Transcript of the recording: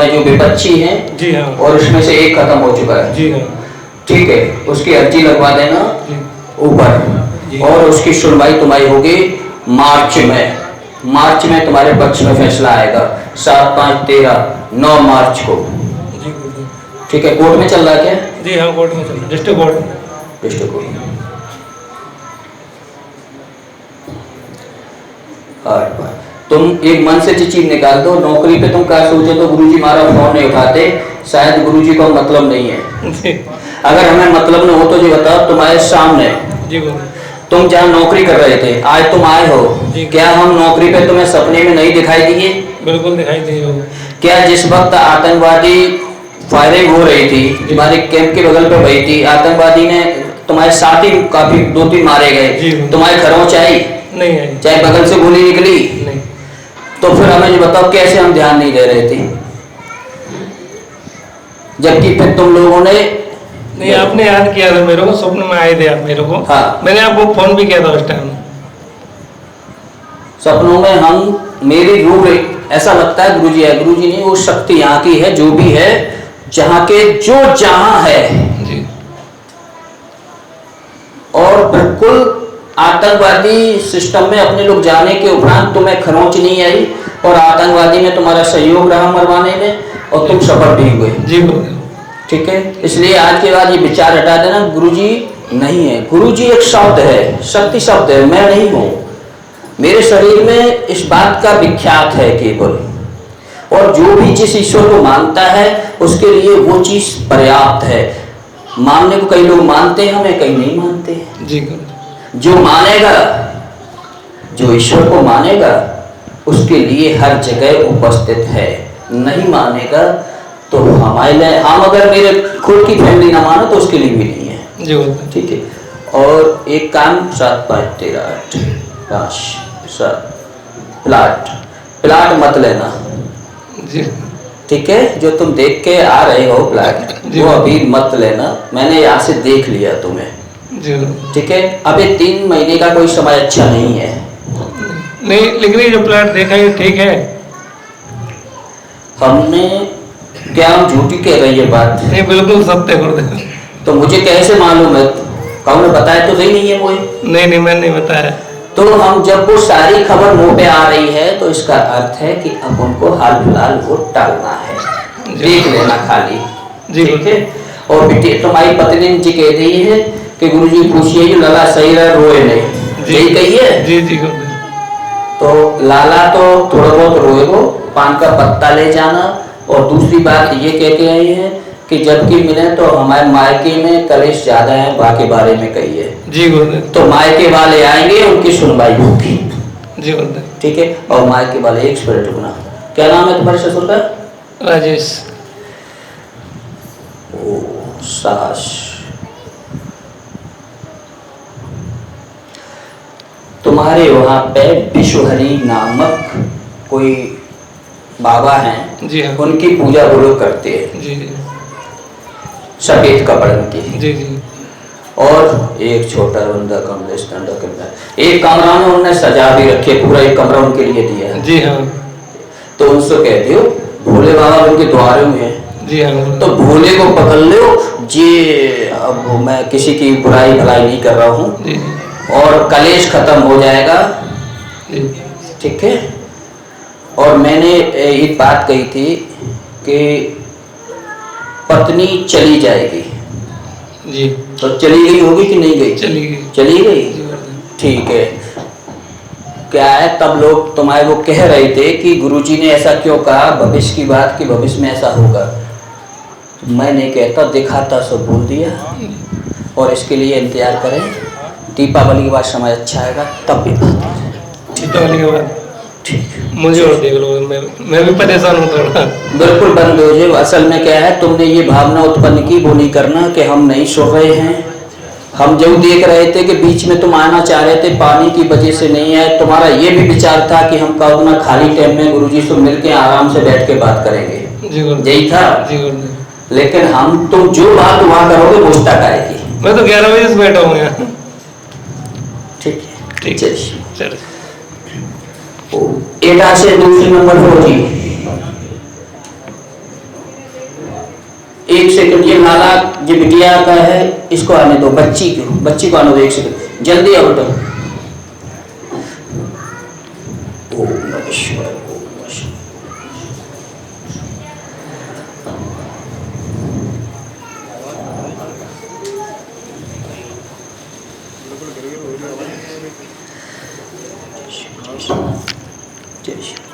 में जो विपक्षी हैं जी हाँ, और उसमें से एक खत्म हो चुका है, जी हाँ, ठीक है, उसकी अर्जी लगवा देना जी ऊपर और उसकी सुनवाई तुम्हारी होगी मार्च में। मार्च में तुम्हारे पक्ष में फैसला आएगा 7, 5, 13, 9 मार्च को, जी गुरुदेव। ठीक है। कोर्ट में चल रहा है क्या? जी हाँ, कोर्ट में चल रहा है, डिस्ट्रिक्ट कोर्ट में। District court. और तुम एक मन से चीज निकाल दो, नौकरी पे तुम क्या सोचे तो गुरुजी हमारा फोन नहीं उठाते, शायद गुरुजी को मतलब नहीं है। अगर हमें मतलब न हो तो ये बताओ, तुम्हारे सामने जी गुरुदेव, तुम जहाँ नौकरी कर रहे थे, आज तुम आए हो, क्या हम नौकरी पे तुम्हें सपने में नहीं दिखाई दिए? बिल्कुल दिखाई दिए हो। क्या जिस वक्त आतंकवादी फायरिंग हो रही थी, तुम्हारे कैंप के बगल पे हुई थी, आतंकवादी ने तुम्हारे साथी काफी 2-3 मारे गए, तुम्हारे खरोंच आई? नहीं आई। चाहे बगल से गोली निकली? नहीं। तो फिर हमें ये बताओ कैसे हम ध्यान नहीं दे रहे थे, जबकि फिर तुम लोगों ने नहीं, आपने याद किया था मेरे को, स्वप्न में आए थे आप मेरे को। हाँ, मैंने आपको फोन भी किया था उस टाइम। सपनों में हम, मेरी रूह, ऐसा लगता है गुरुजी है, गुरुजी नहीं, वो शक्ति यहाँ की है, जो भी है, जहाँ के जो जहाँ है जी। और बिल्कुल आतंकवादी सिस्टम में अपने लोग जाने के उपरांत तुम्हें खरोंच नहीं आई और आतंकवादी में तुम्हारा सहयोग रहा मरवाने में और तुम सफल भी हुए। जी ठीक है, इसलिए आज के बाद ये विचार हटा देना, गुरुजी नहीं है। गुरुजी एक शब्द है, शक्ति शब्द है, मैं नहीं हूं। मेरे शरीर में इस बात का विख्यात है केवल, और जो भी जिस ईश्वर को मानता है उसके लिए वो चीज पर्याप्त है। मानने को कई लोग मानते हैं हमें, कई नहीं मानते जी। जो मानेगा, जो ईश्वर को मानेगा उसके लिए हर जगह उपस्थित है, नहीं मानेगा तो हमारे लिए, हम अगर मेरे खुद की फैमिली ना मानो तो उसके लिए भी नहीं है जी। ठीक है। और एक काम 7, 5, 13, 8, 5, 7 प्लाट मत लेना जी। ठीक है। जो तुम देख के आ रहे हो प्लाट, वो अभी मत लेना, मैंने यहाँ से देख लिया तुम्हें जी। ठीक है। अभी 3 महीने का कोई समय अच्छा नहीं है। नहीं, लेकिन ये जो प्लाट देखा ये ठीक है। हमने क्या, हम झूठी कह रही है बात? नहीं, बिल्कुल सत्य गुरुदेव। तो मुझे कैसे मालूम है? कौन बताया तो सही नहीं है वो? नहीं, मैंने नहीं बताया। तो हम जब वो सारी खबर मुंह पे आ रही है तो इसका अर्थ है कि अब उनको हाल फिलहाल वो टालना है, देख लेना खाली जी ठीक है। और बेटे तुम्हारी पत्नी जी कह रही है कि गुरुजी पूछिए कि लाला सही रहा, रोए नहीं, यही कही है? जी जी गुरुदेव। तो लाला तो थोड़ा बहुत रोएगो, पान का पत्ता ले जाना। और दूसरी बात ये कह के आई है कि जबकि मिले तो हमारे मायके में कलेश ज्यादा है, बाकी बारे में कहिए। जी गुरुदेव। तो मायके वाले आएंगे, उनकी सुनवाई होगी जी गुरुदेव। ठीक है। और मायके वाले एक मिनट रुकना, क्या नाम है तुम्हारे ससुर का? राजेश। ओ सास, तुम्हारे वहां पे विश्वहरि नामक कोई बाबा हैं? जी हाँ। उनकी पूजा वो लोग करते हैं जी जी। सफेद कपड़न की। जी जी। और एक छोटा बंदा कमलेश टंडा करता है, एक कमरा में उन्होंने सजा भी रखे, पूरा एक कमरा उनके लिए दिया है। जी हाँ। तो उनसे कहते हो भोले बाबा उनके द्वारे में है। जी हाँ। तो भोले को पकड़ लो जी। अब मैं किसी की बुराई भलाई नहीं कर रहा हूँ, और कलेश खत्म हो जाएगा ठीक है। और मैंने एक बात कही थी कि पत्नी चली जाएगी जी। तो चली गई होगी कि नहीं गई? चली गई। चली गई ठीक है। क्या है, तब लोग तुम्हारे वो कह रहे थे कि गुरुजी ने ऐसा क्यों कहा, भविष्य की बात कि भविष्य में ऐसा होगा। मैं नहीं कहता, दिखाता सब बोल दिया। और इसके लिए इंतजार करें, दीपावली के बाद समय अच्छा आएगा तब भी बात। दीपावली के बाद ठीक, मुझे और देख लो, मैं भी परेशान हूँ थोड़ा। बिल्कुल बंद हो जाए। असल में क्या है, तुमने ये भावना उत्पन्न की, वो नहीं करना कि हम नहीं सो रहे हैं। हम जो देख रहे थे कि बीच में तुम आना चाह रहे थे, पानी की वजह से नहीं आए। तुम्हारा ये भी विचार था कि हम कब ना खाली टाइम में गुरुजी से मिलके आराम से बैठ के बात करेंगे, यही था। लेकिन हम, तुम जो बात वहां करोगे वो तक आएगी। मैं तो 11 बजे से बैठा हूँ यहाँ। ठीक है, ठीक चलिए। एटा से दूसरी नंबर 4 जी। एक सेकंड, ये लाला ये बिटिया का है, इसको आने दो, बच्ची को आने दो, एक सेकंड जल्दी आओ बेटा। ओम नमः शिवाय, ओम नमः शिवाय। जय श्री